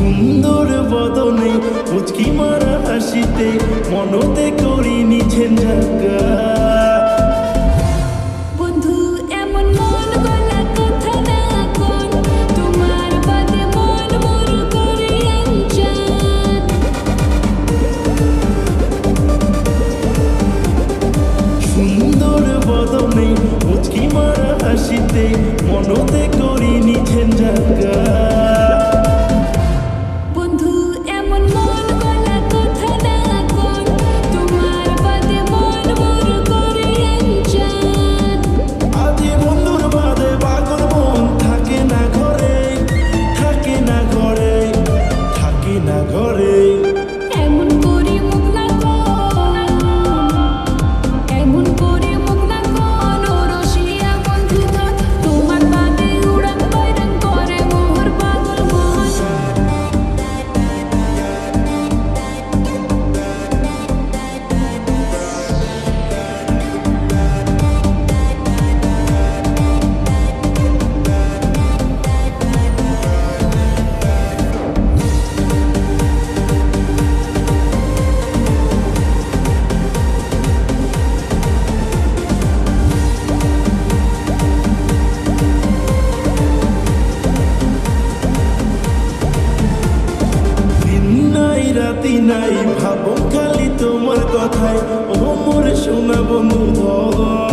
সুন্দর বদনে মুচকি মারা হাসিতে মনতে করি নিছেন ঝাঁকা। বন্ধু এমন মন গলা কথা না কোন, তোমার বাদে মন মোর করে আনচান। সুন্দর বদনে মুচকি মারা হাসিতে মনতে করি নিছেন ঝাঁকা। বন্ধু এমন মন গলা কথা না কোন, তোমার বাদে মন মোর করে আনচান। আজি বন্ধুর বাদে পাগল মন থাকে না ঘরে, থাকে না ঘরে, থাকে না ঘরে। এমন করে মুখ না কোন, এমন করে মুখ না কোন, ও রসিয়া বন্ধু তোর, তোমার বাদে উড়ান বৈরান করে মোর পাগল মন। দিন নাই রাতি নাই ভাবো খালি তোমার কথায়, ও মোর সোনা বন্ধু ধর।